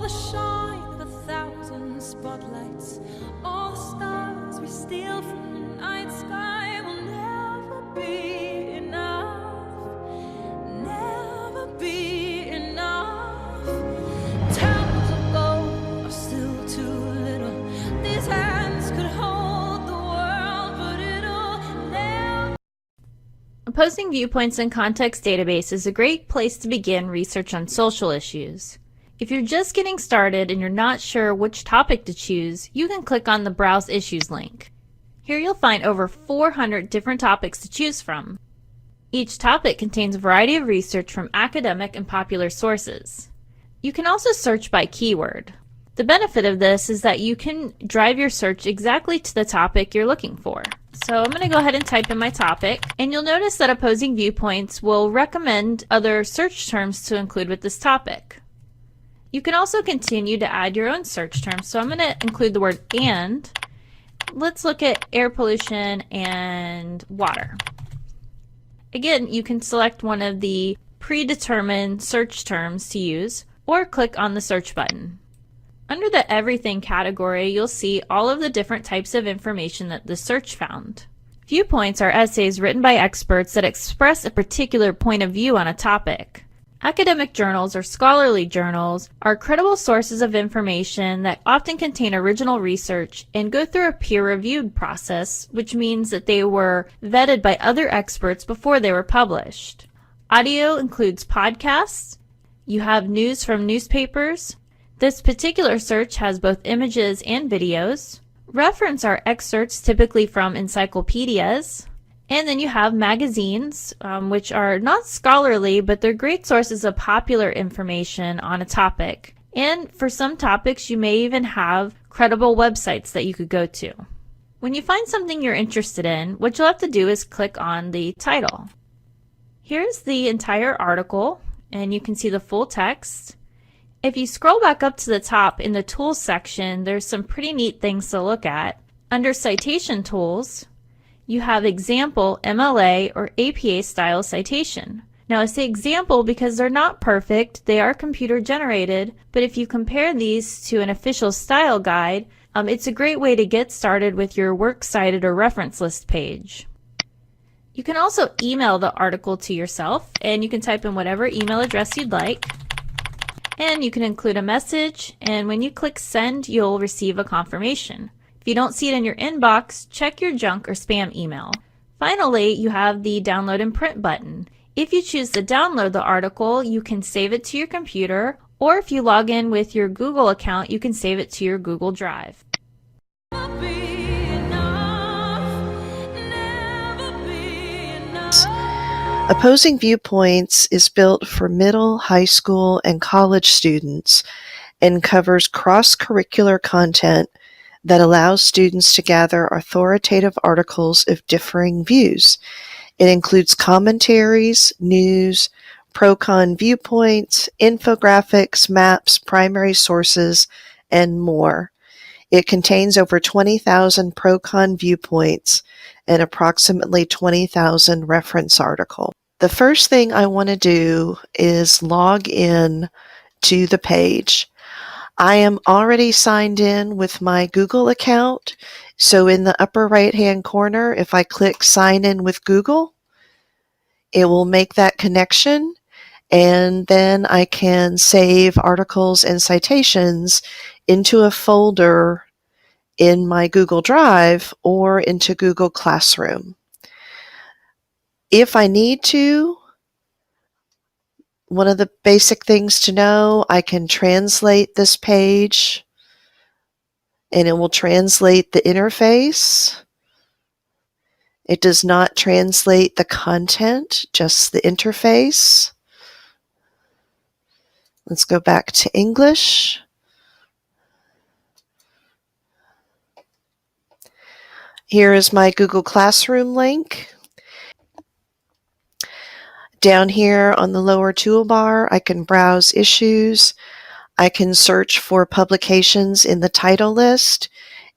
the shine of 1,000 spotlights, all the stars we steal from the night sky will never be enough, never be enough. Towers of gold are still too little. These hands could hold the world, but it'll never. Opposing viewpoints and context database is a great place to begin research on social issues. If you're just getting started and you're not sure which topic to choose, you can click on the Browse Issues link. Here you'll find over 400 different topics to choose from. Each topic contains a variety of research from academic and popular sources. You can also search by keyword. The benefit of this is that you can drive your search exactly to the topic you're looking for. So I'm going to go ahead and type in my topic, and you'll notice that Opposing Viewpoints will recommend other search terms to include with this topic. You can also continue to add your own search terms. So I'm going to include the word "and." Let's look at air pollution and water. Again, you can select one of the predetermined search terms to use, or click on the search button. Under the Everything category, you'll see all of the different types of information that the search found. Viewpoints are essays written by experts that express a particular point of view on a topic. Academic journals or scholarly journals are credible sources of information that often contain original research and go through a peer-reviewed process, which means that they were vetted by other experts before they were published. Audio includes podcasts. You have news from newspapers. This particular search has both images and videos. Reference are excerpts typically from encyclopedias. And then you have magazines, which are not scholarly, but they're great sources of popular information on a topic. And for some topics, you may even have credible websites that you could go to. When you find something you're interested in, what you'll have to do is click on the title. Here's the entire article, and you can see the full text. If you scroll back up to the top in the Tools section, there's some pretty neat things to look at. Under Citation Tools, you have example MLA or APA style citation. Now I say example because they're not perfect, they are computer generated, but if you compare these to an official style guide, it's a great way to get started with your works cited or reference list page. You can also email the article to yourself, and you can type in whatever email address you'd like, and you can include a message, and when you click send, you'll receive a confirmation. If you don't see it in your inbox, check your junk or spam email. Finally, you have the download and print button. If you choose to download the article, you can save it to your computer, or if you log in with your Google account, you can save it to your Google Drive. Opposing Viewpoints is built for middle, high school, and college students and covers cross-curricular content that allows students to gather authoritative articles of differing views. It includes commentaries, news, pro-con viewpoints, infographics, maps, primary sources, and more. It contains over 20,000 pro-con viewpoints and approximately 20,000 reference articles. The first thing I want to do is log in to the page. I am already signed in with my Google account, so in the upper right-hand corner, if I click Sign in with Google, it will make that connection, and then I can save articles and citations into a folder in my Google Drive or into Google Classroom. If I need to, one of the basic things to know, I can translate this page and it will translate the interface. It does not translate the content, just the interface. Let's go back to English. Here is my Google Classroom link. Down here on the lower toolbar, I can browse issues. I can search for publications in the title list.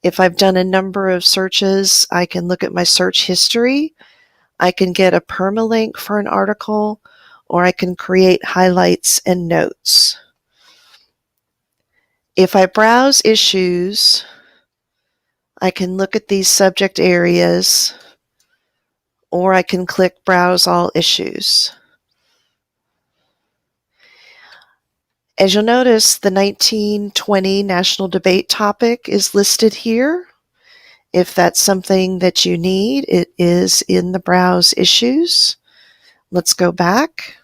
If I've done a number of searches, I can look at my search history. I can get a permalink for an article, or I can create highlights and notes. If I browse issues, I can look at these subject areas, or I can click Browse All Issues. As you'll notice, the 1920 national debate topic is listed here. If that's something that you need, it is in the Browse Issues. Let's go back.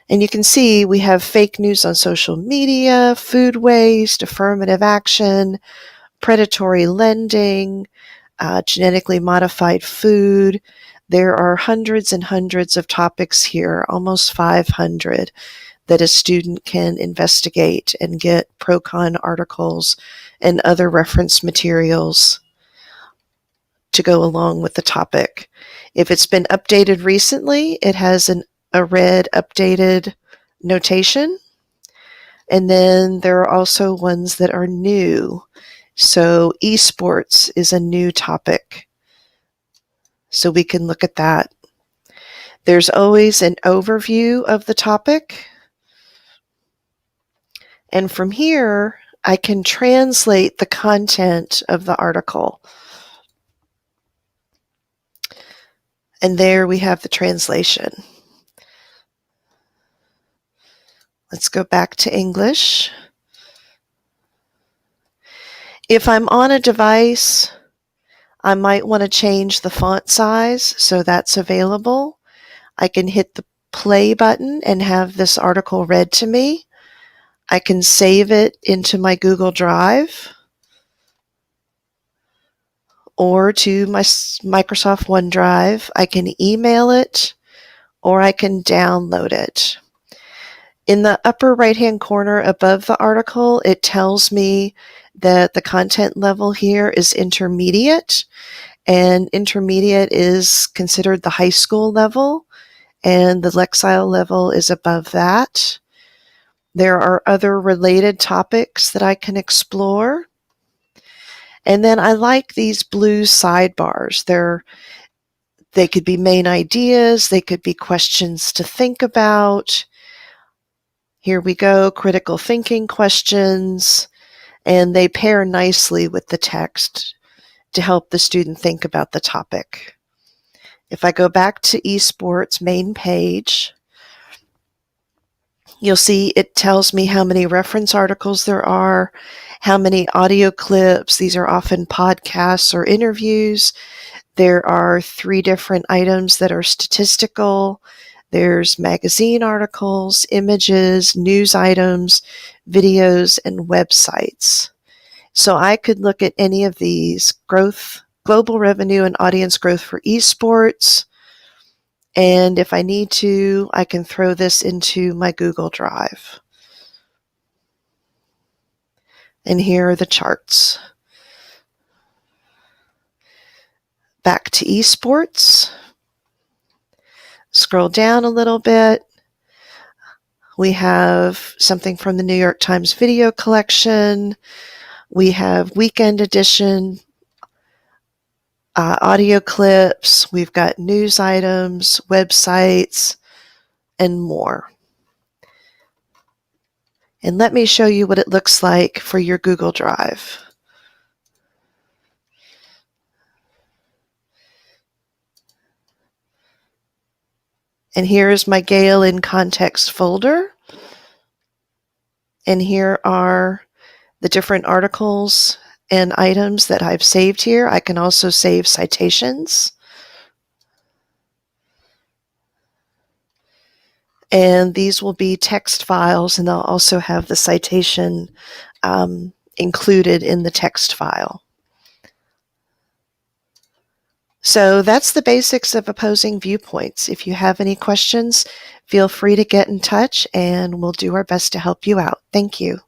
And you can see we have fake news on social media, food waste, affirmative action, predatory lending, genetically modified food. There are hundreds and hundreds of topics here, almost 500, that a student can investigate and get pro-con articles and other reference materials to go along with the topic. If it's been updated recently, it has a red updated notation. And then there are also ones that are new. So esports is a new topic. So we can look at that. There's always an overview of the topic. And from here, I can translate the content of the article. And there we have the translation. Let's go back to English. If I'm on a device, I might want to change the font size, so that's available. I can hit the play button and have this article read to me. I can save it into my Google Drive or to my Microsoft OneDrive. I can email it or I can download it. In the upper right-hand corner above the article, it tells me that the content level here is intermediate, and intermediate is considered the high school level, and the Lexile level is above that. There are other related topics that I can explore. And then I like these blue sidebars. They could be main ideas, they could be questions to think about. Here we go, critical thinking questions, and they pair nicely with the text to help the student think about the topic. If I go back to esports main page, you'll see it tells me how many reference articles there are, how many audio clips. These are often podcasts or interviews. There are 3 different items that are statistical. There's magazine articles, images, news items, videos, and websites. So I could look at any of these: growth, global revenue and audience growth for esports. And if I need to, I can throw this into my Google Drive. And here are the charts. Back to esports. Scroll down a little bit. We have something from the New York Times video collection. We have weekend edition audio clips. We've got news items, websites, and more. And let me show you what it looks like for your Google Drive. And here's my Gale in Context folder. And here are the different articles and items that I've saved here. I can also save citations. And these will be text files, and they'll also have the citation included in the text file. So that's the basics of opposing viewpoints. If you have any questions, feel free to get in touch and we'll do our best to help you out. Thank you.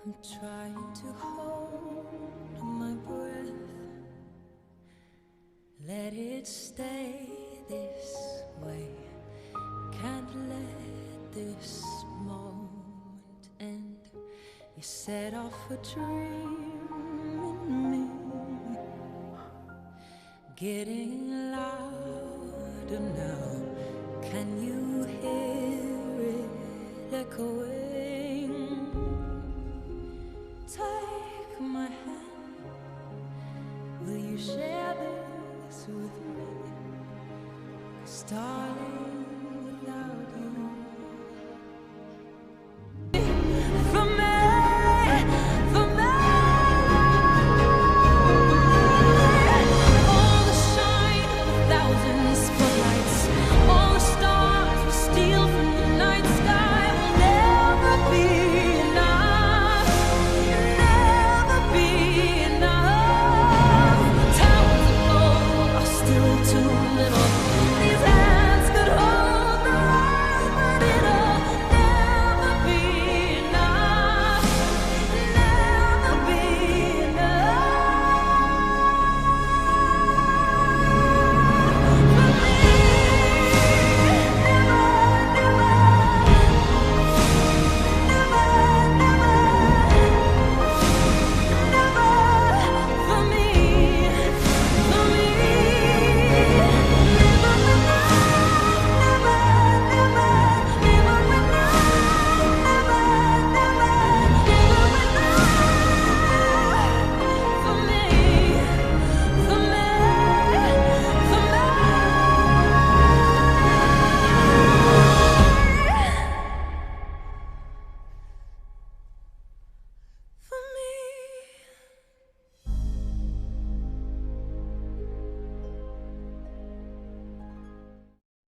I'm trying to hold my breath, let it stay this way. Can't let this moment end. You set off a dream in me, getting louder now.